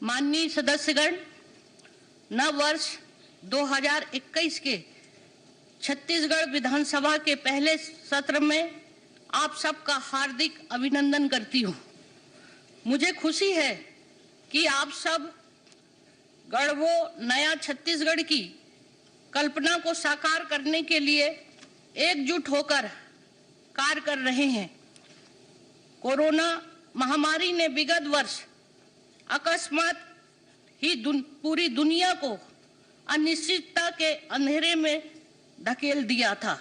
माननीय सदस्यगण, नव वर्ष 2021 के छत्तीसगढ़ विधानसभा के पहले सत्र में आप सबका हार्दिक अभिनंदन करती हूँ। मुझे खुशी है कि आप सब गढ़वो नया छत्तीसगढ़ की कल्पना को साकार करने के लिए एकजुट होकर कार्य कर रहे हैं। कोरोना महामारी ने विगत वर्ष अकस्मात ही पूरी दुनिया को अनिश्चितता के अंधेरे में धकेल दिया था।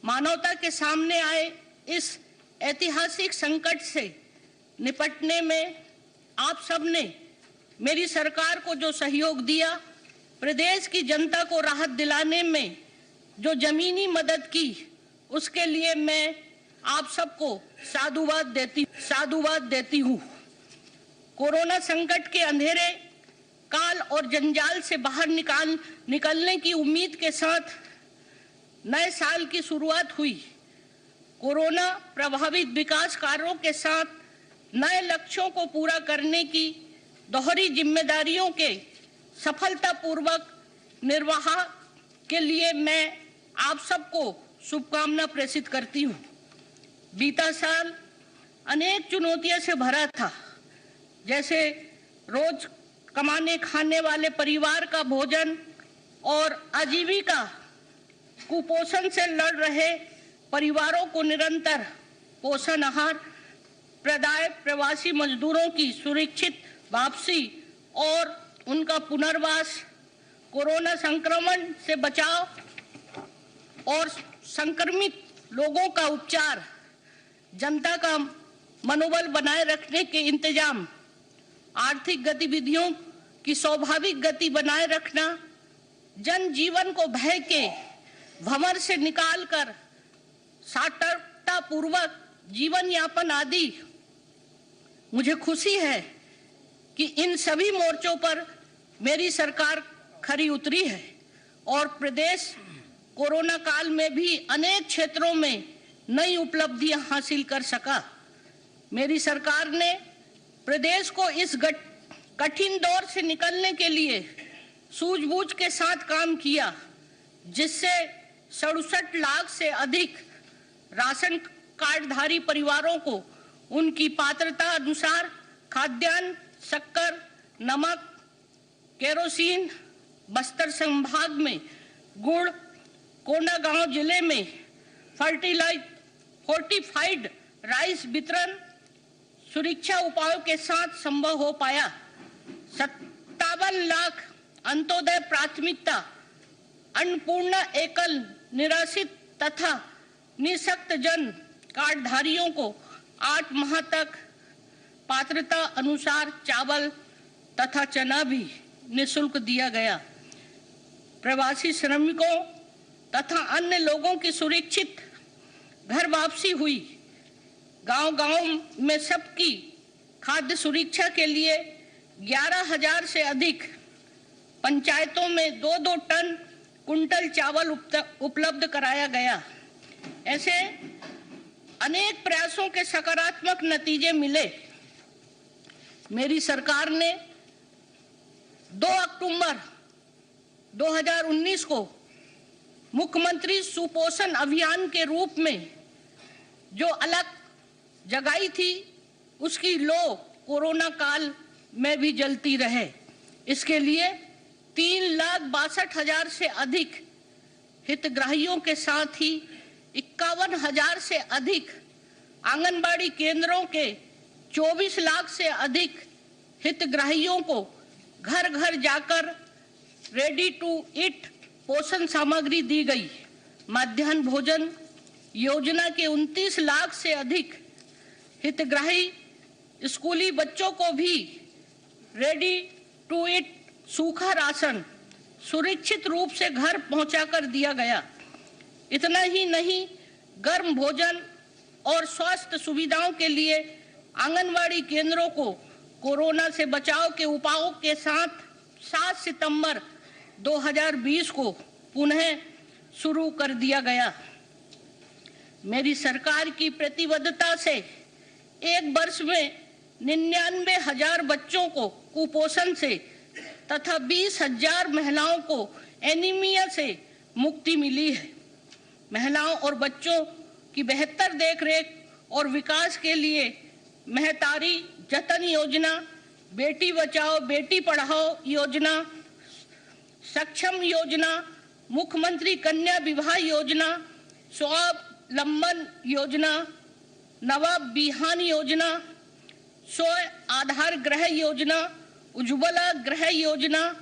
मानवता के सामने आए इस ऐतिहासिक संकट से निपटने में आप सबने मेरी सरकार को जो सहयोग दिया, प्रदेश की जनता को राहत दिलाने में जो जमीनी मदद की, उसके लिए मैं आप सबको साधुवाद देती हूँ। कोरोना संकट के अंधेरे काल और जंजाल से बाहर निकलने की उम्मीद के साथ नए साल की शुरुआत हुई। कोरोना प्रभावित विकास कार्यों के साथ नए लक्ष्यों को पूरा करने की दोहरी जिम्मेदारियों के सफलतापूर्वक निर्वाह के लिए मैं आप सबको शुभकामना प्रेषित करती हूँ। बीता साल अनेक चुनौतियों से भरा था, जैसे रोज कमाने खाने वाले परिवार का भोजन और आजीविका, कुपोषण से लड़ रहे परिवारों को निरंतर पोषण आहार प्रदाय, प्रवासी मजदूरों की सुरक्षित वापसी और उनका पुनर्वास, कोरोना संक्रमण से बचाव और संक्रमित लोगों का उपचार, जनता का मनोबल बनाए रखने के इंतजाम, आर्थिक गतिविधियों की स्वाभाविक गति बनाए रखना, जनजीवन को भय के भंवर से निकालकर सतर्कता पूर्वक जीवन यापन आदि। मुझे खुशी है कि इन सभी मोर्चों पर मेरी सरकार खरी उतरी है और प्रदेश कोरोना काल में भी अनेक क्षेत्रों में नई उपलब्धियां हासिल कर सका। मेरी सरकार ने प्रदेश को इस कठिन दौर से निकलने के लिए सूझबूझ के साथ काम किया, जिससे 67 लाख से अधिक राशन कार्डधारी परिवारों को उनकी पात्रता अनुसार खाद्यान्न, शक्कर, नमक, केरोसिन, बस्तर संभाग में गुड़, कोंडागांव जिले में फोर्टिफाइड राइस वितरण सुरक्षा उपायों के साथ संभव हो पाया। 57 लाख अंत्योदय प्राथमिकता अन्नपूर्णा एकल निराश्रित तथा निःशक्त जन कार्डधारियों को 8 माह तक पात्रता अनुसार चावल तथा चना भी निःशुल्क दिया गया। प्रवासी श्रमिकों तथा अन्य लोगों की सुरक्षित घर वापसी हुई। गांव-गांव में सबकी खाद्य सुरक्षा के लिए 11,000 से अधिक पंचायतों में 2-2 टन कुंटल चावल उपलब्ध कराया गया। ऐसे अनेक प्रयासों के सकारात्मक नतीजे मिले। मेरी सरकार ने 2 अक्टूबर 2019 को मुख्यमंत्री सुपोषण अभियान के रूप में जो अलग जगाई थी, उसकी लो कोरोना काल में भी जलती रहे। इसके लिए 3,62,000 से अधिक हितग्राहियों के साथ ही 51,000 से अधिक आंगनबाड़ी केंद्रों के 24 लाख से अधिक हितग्राहियों को घर घर जाकर रेडी टू ईट पोषण सामग्री दी गई। मध्याह्न भोजन योजना के 29 लाख से अधिक हितग्राही स्कूली बच्चों को भी रेडी टू ईट सूखा राशन सुरक्षित रूप से घर पहुंचाकर दिया गया। इतना ही नहीं, गर्म भोजन और स्वास्थ्य सुविधाओं के लिए आंगनवाड़ी केंद्रों को कोरोना से बचाव के उपायों के साथ 7 सितंबर 2020 को पुनः शुरू कर दिया गया। मेरी सरकार की प्रतिबद्धता से एक वर्ष में 99,000 बच्चों को कुपोषण से तथा 20,000 महिलाओं को एनीमिया से मुक्ति मिली है। महिलाओं और बच्चों की बेहतर देखरेख और विकास के लिए महतारी जतन योजना, बेटी बचाओ बेटी पढ़ाओ योजना, सक्षम योजना, मुख्यमंत्री कन्या विवाह योजना, स्वावलंबन योजना, नवाब बिहान योजना, स्वय आधार गृह योजना, उज्ज्वला गृह योजना,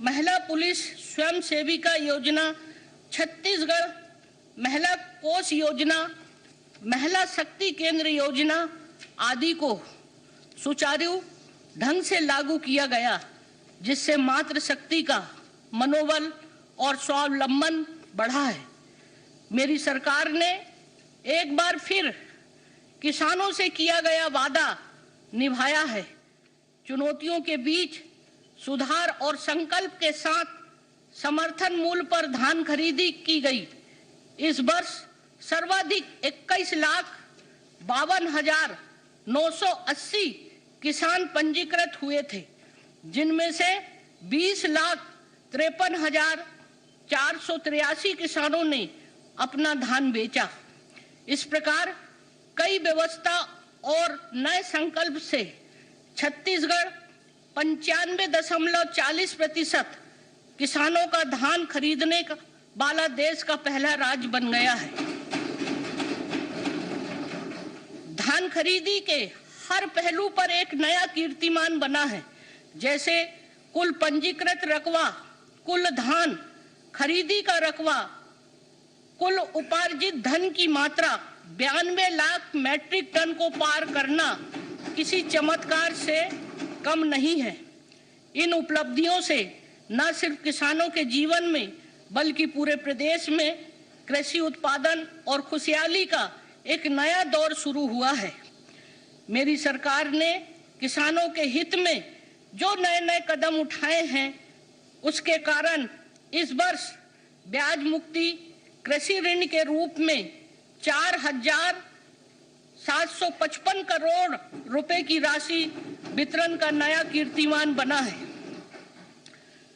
महिला पुलिस स्वयं सेविका योजना, छत्तीसगढ़ महिला कोष योजना, महिला शक्ति केंद्र योजना आदि को सुचारू ढंग से लागू किया गया, जिससे मातृशक्ति का मनोबल और स्वावलंबन बढ़ा है। मेरी सरकार ने एक बार फिर किसानों से किया गया वादा निभाया है। चुनौतियों के बीच सुधार और संकल्प के साथ समर्थन मूल्य पर धान खरीदी की गई। इस वर्ष सर्वाधिक 21,52,980 किसान पंजीकृत हुए थे, जिनमें से 20,53,483 किसानों ने अपना धान बेचा। इस प्रकार कई व्यवस्था और नए संकल्प से छत्तीसगढ़ 95.40% किसानों का धान खरीदने वाला देश का पहला राज्य बन गया है। धान खरीदी के हर पहलू पर एक नया कीर्तिमान बना है, जैसे कुल पंजीकृत रकबा, कुल धान खरीदी का रकबा, कुल उपार्जित धन की मात्रा 92 लाख मैट्रिक टन को पार करना किसी चमत्कार से कम नहीं है। इन उपलब्धियों से न सिर्फ किसानों के जीवन में बल्कि पूरे प्रदेश में कृषि उत्पादन और खुशहाली का एक नया दौर शुरू हुआ है। मेरी सरकार ने किसानों के हित में जो नए नए कदम उठाए हैं, उसके कारण इस वर्ष ब्याज मुक्ति कृषि ऋण के रूप में 4,755 करोड़ रुपए की राशि वितरण का नया कीर्तिमान बना है।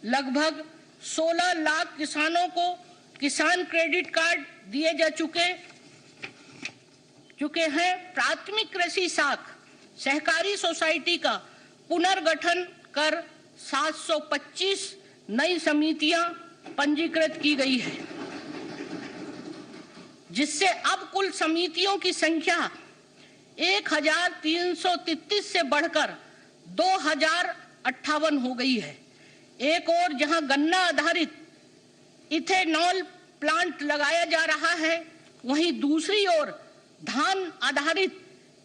लगभग 16 लाख किसानों को किसान क्रेडिट कार्ड दिए जा चुके हैं। प्राथमिक कृषि शाख सहकारी सोसाइटी का पुनर्गठन कर 725 नई समितियां पंजीकृत की गई है, जिससे अब कुल समितियों की संख्या 1,333 से बढ़कर 2,058 हो गई है। एक और जहां गन्ना आधारित इथेनॉल प्लांट लगाया जा रहा है, वहीं दूसरी ओर धान आधारित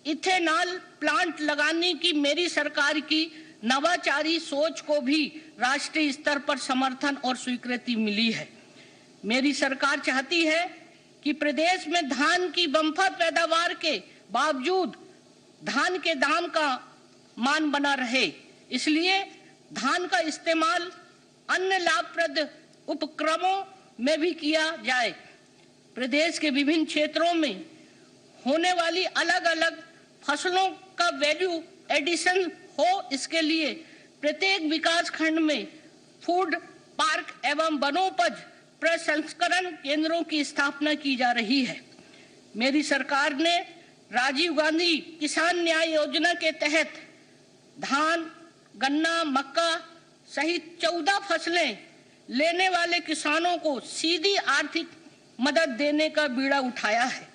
इथेनॉल प्लांट लगाने की मेरी सरकार की नवाचारी सोच को भी राष्ट्रीय स्तर पर समर्थन और स्वीकृति मिली है। मेरी सरकार चाहती है कि प्रदेश में धान की बम्पर पैदावार के बावजूद धान के दाम का मान बना रहे, इसलिए धान का इस्तेमाल अन्य लाभप्रद उपक्रमों में भी किया जाए। प्रदेश के विभिन्न क्षेत्रों में होने वाली अलग अलग फसलों का वैल्यू एडिशन हो, इसके लिए प्रत्येक विकास खंड में फूड पार्क एवं वनोपज प्रसंस्करण केंद्रों की स्थापना की जा रही है। मेरी सरकार ने राजीव गांधी किसान न्याय योजना के तहत धान, गन्ना, मक्का सहित 14 फसलें लेने वाले किसानों को सीधी आर्थिक मदद देने का बीड़ा उठाया है।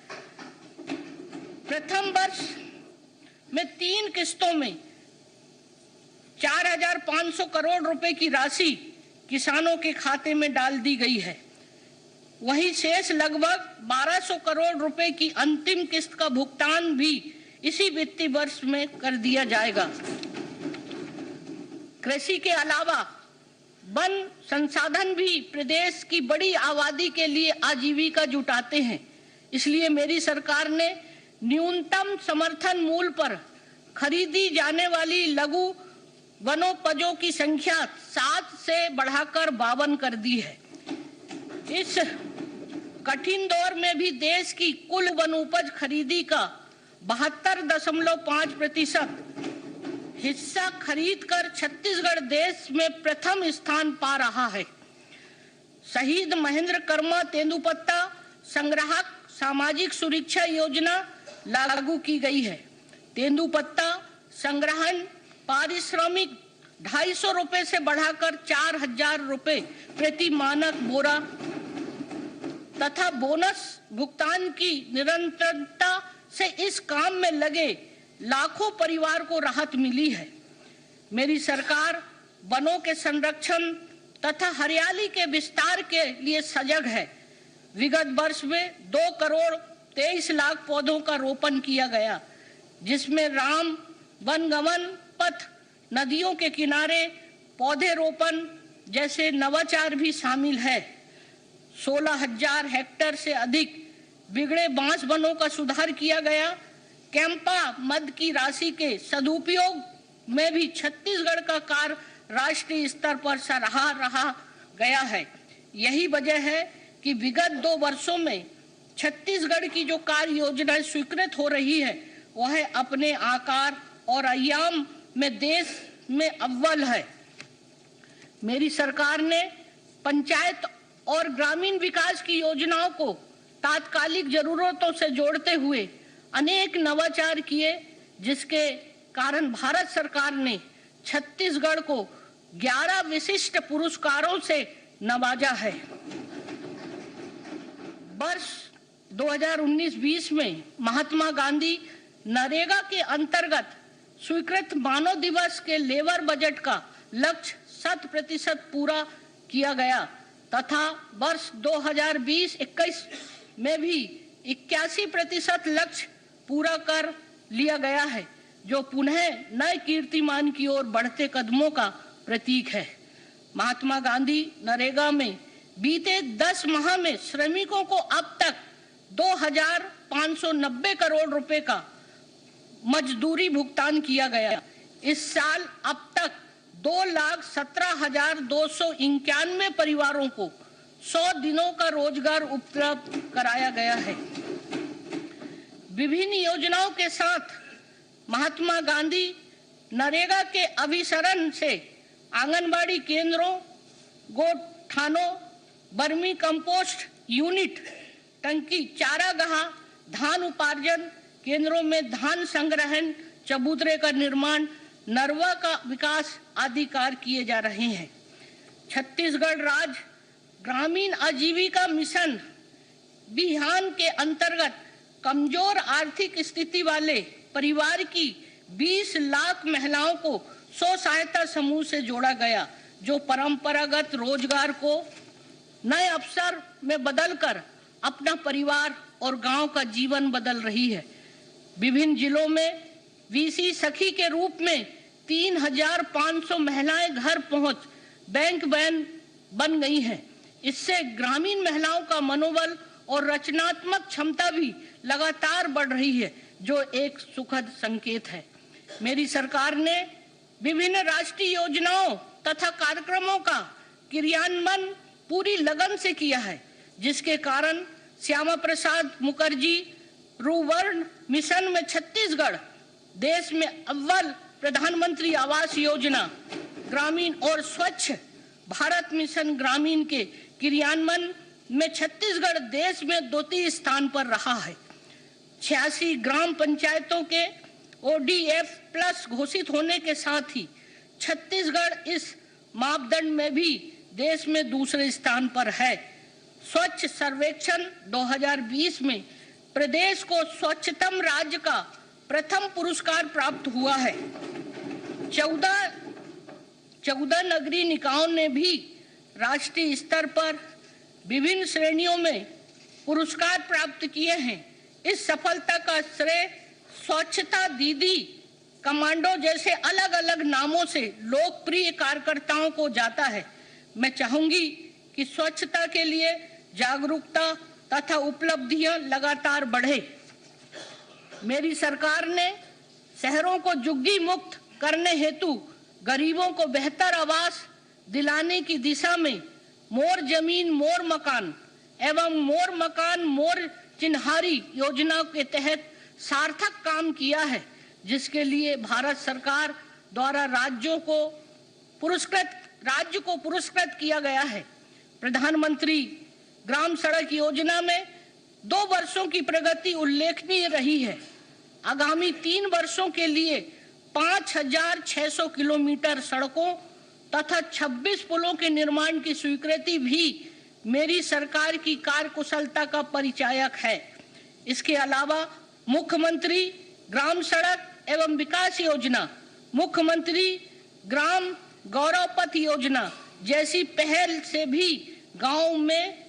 प्रथम वर्ष में 3 किस्तों में 4,500 करोड़ रुपए की राशि किसानों के खाते में डाल दी गई है। वहीं शेष लगभग 1,200 करोड़ रुपए की अंतिम किस्त का भुगतान भी इसी वित्तीय वर्ष में कर दिया जाएगा। कृषि के अलावा वन संसाधन भी प्रदेश की बड़ी आबादी के लिए आजीविका जुटाते हैं, इसलिए मेरी सरकार ने न्यूनतम समर्थन मूल्य पर खरीदी जाने वाली लघु वनोपजों की संख्या 7 से बढ़ाकर 52 कर दी है। इस कठिन दौर में भी देश की कुल वनोपज खरीदी का 72.5% हिस्सा खरीदकर छत्तीसगढ़ देश में प्रथम स्थान पा रहा है। शहीद महेंद्र कर्मा तेंदुपत्ता संग्राहक सामाजिक सुरक्षा योजना लागू की गई है। तेंदुपत्ता संग्रहण पारिश्रमिक 250 रुपए से बढ़ाकर 4000 रुपए प्रति मानक बोरा तथा बोनस भुगतान की निरंतरता से इस काम में लगे लाखों परिवार को राहत मिली है। मेरी सरकार वनों के संरक्षण तथा हरियाली के विस्तार के लिए सजग है। विगत वर्ष में 2 करोड़ 23 लाख पौधों का रोपण किया गया, जिसमें राम वनगमन पथ, नदियों के किनारे पौधे रोपण जैसे नवाचार भी शामिल है। 16,000 हेक्टेयर से अधिक बिगड़े बांस वनों का सुधार किया गया। कैंपा मद की राशि के सदुपयोग में भी छत्तीसगढ़ का कार्य राष्ट्रीय स्तर पर सराहा रहा गया है। यही वजह है कि विगत 2 वर्षों में छत्तीसगढ़ की जो कार्य योजनाएं स्वीकृत हो रही है, वह अपने आकार और आयाम में देश में अव्वल है। मेरी सरकार ने पंचायत और ग्रामीण विकास की योजनाओं को तात्कालिक जरूरतों से जोड़ते हुए अनेक नवाचार किए, जिसके कारण भारत सरकार ने छत्तीसगढ़ को 11 विशिष्ट पुरस्कारों से नवाजा है। वर्ष 2019-20 में महात्मा गांधी नरेगा के अंतर्गत स्वीकृत मानव दिवस के लेबर बजट का लक्ष्य 100% पूरा किया गया तथा वर्ष 2020-21 में भी 81% लक्ष्य पूरा कर लिया गया है, जो पुनः नए कीर्तिमान की ओर बढ़ते कदमों का प्रतीक है। महात्मा गांधी नरेगा में बीते 10 माह में श्रमिकों को अब तक 2,590 करोड़ रुपए का मजदूरी भुगतान किया गया। इस साल अब तक 2,17,291 परिवारों को 100 दिनों का रोजगार उपलब्ध कराया गया है। विभिन्न योजनाओं के साथ महात्मा गांधी नरेगा के अभिसरण से आंगनबाड़ी केंद्रों, गोठानों, बर्मी कंपोस्ट यूनिट, टंकी, चारागाह, धान उपार्जन केंद्रों में धान संग्रहण, चबूतरे का निर्माण, नरवा का विकास आदि कार्य किए जा रहे हैं। छत्तीसगढ़ राज्य ग्रामीण आजीविका मिशन बिहान के अंतर्गत कमजोर आर्थिक स्थिति वाले परिवार की 20 लाख महिलाओं को स्व सहायता समूह से जोड़ा गया, जो परंपरागत रोजगार को नए अवसर में बदलकर अपना परिवार और गांव का जीवन बदल रही है। विभिन्न जिलों में वीसी सखी के रूप में 3,500 महिलाएं घर पहुंच बैंक वैन बन गई हैं। इससे ग्रामीण महिलाओं का मनोबल और रचनात्मक क्षमता भी लगातार बढ़ रही है, जो एक सुखद संकेत है। मेरी सरकार ने विभिन्न राष्ट्रीय योजनाओं तथा कार्यक्रमों का क्रियान्वयन पूरी लगन से किया है, जिसके कारण श्यामा प्रसाद मुखर्जी रुवर्ण मिशन में छत्तीसगढ़ देश में अव्वल, प्रधानमंत्री आवास योजना ग्रामीण और स्वच्छ भारत मिशन ग्रामीण के क्रियान्वयन में छत्तीसगढ़ देश में द्वितीय स्थान पर रहा है। 86 ग्राम पंचायतों के ODF प्लस घोषित होने के साथ ही छत्तीसगढ़ इस मापदंड में भी देश में दूसरे स्थान पर है। स्वच्छ सर्वेक्षण 2020 में प्रदेश को स्वच्छतम राज्य का प्रथम पुरस्कार प्राप्त हुआ है। 14 नगरीय निकायों ने भी राष्ट्रीय स्तर पर विभिन्न श्रेणियों में पुरस्कार प्राप्त किए हैं। इस सफलता का श्रेय स्वच्छता दीदी, कमांडो जैसे अलग अलग नामों से लोकप्रिय कार्यकर्ताओं को जाता है। मैं चाहूंगी कि स्वच्छता के लिए जागरूकता तथा उपलब्धियां लगातार बढ़े। मेरी सरकार ने शहरों को झुग्गी मुक्त करने हेतु गरीबों को बेहतर आवास दिलाने की दिशा में मोर जमीन मोर मकान एवं मोर मकान मोर चिन्हारी योजना के तहत सार्थक काम किया है, जिसके लिए भारत सरकार द्वारा राज्य को पुरस्कृत किया गया है। प्रधानमंत्री ग्राम सड़क योजना में 2 वर्षों की प्रगति उल्लेखनीय रही है। आगामी 3 वर्षों के लिए 5,600 किलोमीटर सड़कों तथा 26 पुलों के निर्माण की स्वीकृति भी मेरी सरकार की कार्यकुशलता का परिचायक है। इसके अलावा मुख्यमंत्री ग्राम सड़क एवं विकास योजना, मुख्यमंत्री ग्राम गौरव पथ योजना जैसी पहल से भी गांव में